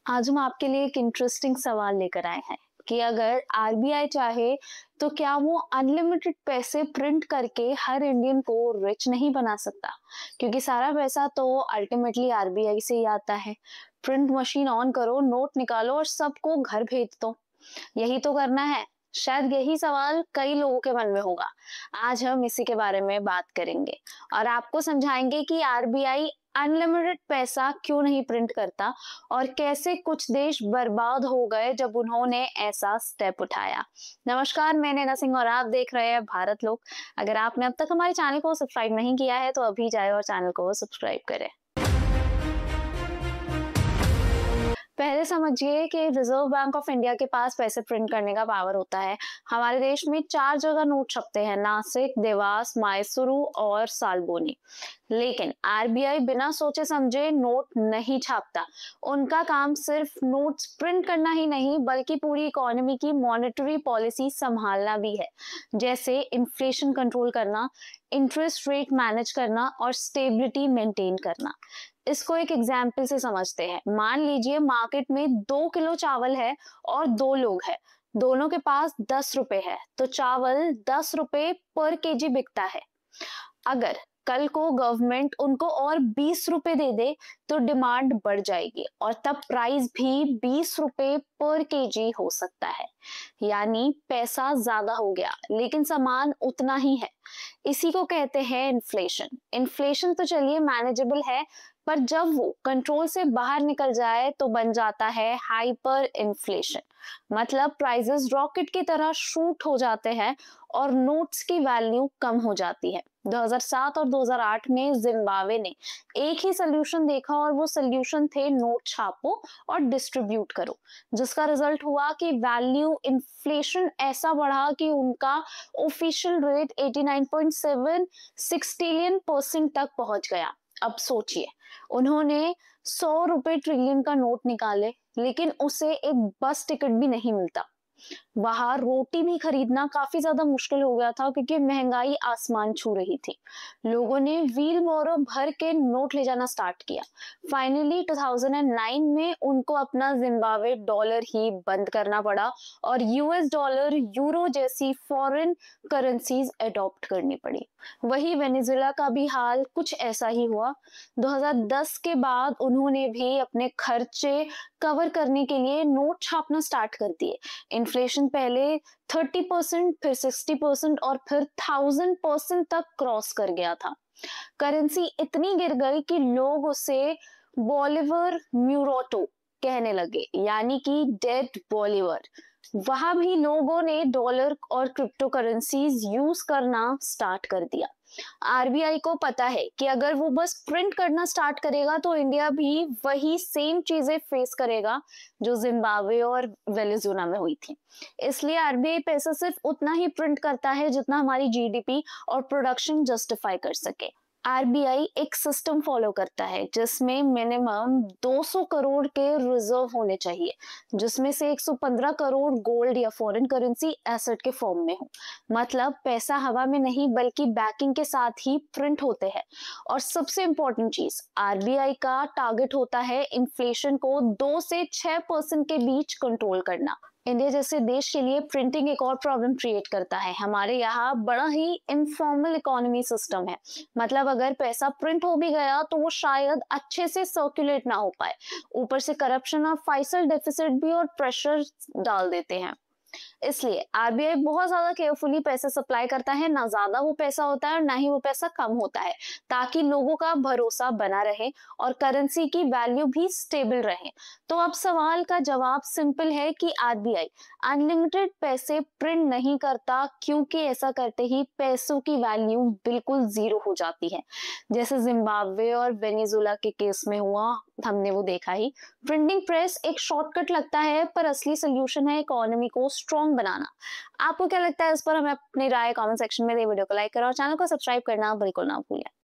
आज हम आपके लिए एक इंटरेस्टिंग सवाल लेकर आए हैं कि अगर आरबीआई चाहे तो क्या वो अनलिमिटेड पैसे प्रिंट करके हर इंडियन को रिच नहीं बना सकता। क्योंकि सारा पैसा तो अल्टीमेटली आरबीआई से ही आता है। प्रिंट मशीन ऑन करो, नोट निकालो और सबको घर भेज दो। यही तो करना है। शायद यही सवाल कई लोगों के मन में होगा। आज हम इसी के बारे में बात करेंगे और आपको समझाएंगे कि आरबीआई अनलिमिटेड पैसा क्यों नहीं प्रिंट करता और कैसे कुछ देश बर्बाद हो गए जब उन्होंने ऐसा स्टेप उठाया। नमस्कार, मैं नैना सिंह और आप देख रहे हैं भारत लोक। अगर आपने अब तक हमारे चैनल को सब्सक्राइब नहीं किया है तो अभी जाए और चैनल को सब्सक्राइब करें। पहले समझिए कि रिजर्व बैंक ऑफ इंडिया के पास पैसे प्रिंट करने का पावर होता है। हमारे देश में 4 जगह नोट छपते हैं, नासिक, देवास, मैसूरू और साल्बोनी। लेकिन आरबीआई बिना सोचे समझे नोट नहीं छापता। उनका काम सिर्फ नोट्स प्रिंट करना ही नहीं बल्कि पूरी इकोनॉमी की मॉनेटरी पॉलिसी संभालना भी है। जैसे इन्फ्लेशन कंट्रोल करना, इंटरेस्ट रेट मैनेज करना और स्टेबिलिटी मेंटेन करना। इसको एक एग्जाम्पल से समझते हैं। मान लीजिए मार्केट में 2 किलो चावल है और 2 लोग हैं। दोनों के पास 10 रुपए है तो चावल 10 रुपए पर केजी बिकता है। अगर कल को गवर्नमेंट उनको और 20 रुपए दे दे तो डिमांड बढ़ जाएगी और तब प्राइस भी 20 रुपए पर केजी हो सकता है। यानी पैसा ज्यादा हो गया लेकिन सामान उतना ही है। इसी को कहते हैं इन्फ्लेशन। इन्फ्लेशन तो चलिए मैनेजेबल है, पर जब वो कंट्रोल से बाहर निकल जाए तो बन जाता है हाइपर इन्फ्लेशन। मतलब प्राइसेस रॉकेट की तरह शूट हो जाते हैं और नोट्स की वैल्यू कम हो जाती है। 2007 और 2008 में जिम्बाब्वे ने एक ही सोल्यूशन देखा और वो सोल्यूशन थे नोट छापो और डिस्ट्रीब्यूट करो, जिसका रिजल्ट हुआ कि वैल्यू इन्फ्लेशन ऐसा बढ़ा कि उनका ऑफिशियल रेट 89.76 ट्रिलियन परसेंट तक पहुंच गया। अब सोचिए, उन्होंने 100 रुपए ट्रिलियन का नोट निकाले लेकिन उसे एक बस टिकट भी नहीं मिलता। बाहर रोटी भी खरीदना काफी ज्यादा मुश्किल हो गया था क्योंकि महंगाई आसमान छू रही थी। लोगों ने व्हील बोरो भर के नोट ले जाना स्टार्ट किया। फाइनली 2009 में उनको अपना जिम्बाब्वे डॉलर ही बंद करना पड़ा और यूएस डॉलर, यूरो जैसी फॉरेन करेंसीज अडॉप्ट करनी पड़ी। वही वेनेजुएला का भी हाल कुछ ऐसा ही हुआ। 2010 के बाद उन्होंने भी अपने खर्चे कवर करने के लिए नोट छापना स्टार्ट कर दिए। इन्फ्लेशन पहले 30%, फिर 60% और फिर 1000% तक क्रॉस कर गया था। करेंसी इतनी गिर गई कि लोग उसे बॉलीवर म्यूरोटो कहने लगे, यानी कि डेड बॉलीवर। वहां भी लोगों ने डॉलर और क्रिप्टो करेंसीज यूज करना स्टार्ट कर दिया। आरबीआई को पता है कि अगर वो बस प्रिंट करना स्टार्ट करेगा तो इंडिया भी वही सेम चीजें फेस करेगा जो जिम्बाब्वे और वेनेजुएला में हुई थी। इसलिए आरबीआई पैसा सिर्फ उतना ही प्रिंट करता है जितना हमारी जीडीपी और प्रोडक्शन जस्टिफाई कर सके। आरबीआई एक सिस्टम फॉलो करता है जिसमें मिनिमम 200 करोड़ के रिजर्व होने चाहिए, जिसमें से 115 करोड़ गोल्ड या फॉरेन करेंसी एसेट के फॉर्म में हो। मतलब पैसा हवा में नहीं बल्कि बैकिंग के साथ ही प्रिंट होते हैं। और सबसे इंपॉर्टेंट चीज, आरबीआई का टारगेट होता है इन्फ्लेशन को 2 से 6% के बीच कंट्रोल करना। इंडिया जैसे देश के लिए प्रिंटिंग एक और प्रॉब्लम क्रिएट करता है। हमारे यहाँ बड़ा ही इनफॉर्मल इकोनॉमी सिस्टम है। मतलब अगर पैसा प्रिंट हो भी गया तो वो शायद अच्छे से सर्कुलेट ना हो पाए। ऊपर से करप्शन और फाइनल डेफिसिट भी और प्रेशर डाल देते हैं। इसलिए आरबीआई बहुत ज्यादा केयरफुली पैसा सप्लाई करता है। ना ज्यादा वो पैसा होता है और ना ही वो पैसा कम होता है, ताकि लोगों का भरोसा बना रहे और करेंसी की वैल्यू भी स्टेबल रहे। तो अब सवाल का जवाब सिंपल है कि आरबीआई अनलिमिटेड पैसे प्रिंट नहीं करता, क्योंकि ऐसा करते ही पैसों की वैल्यू बिल्कुल जीरो हो जाती है। जैसे जिम्बाब्वे और वेनेजुएला के केस में हुआ, हमने वो देखा ही। प्रिंटिंग प्रेस एक शॉर्टकट लगता है पर असली सोल्यूशन है इकोनॉमी को स्ट्रॉन्ग बनाना। आपको क्या लगता है इस पर? हमें अपनी राय कमेंट सेक्शन में दे। वीडियो को लाइक करो और चैनल को सब्सक्राइब करना बिल्कुल ना भूलें।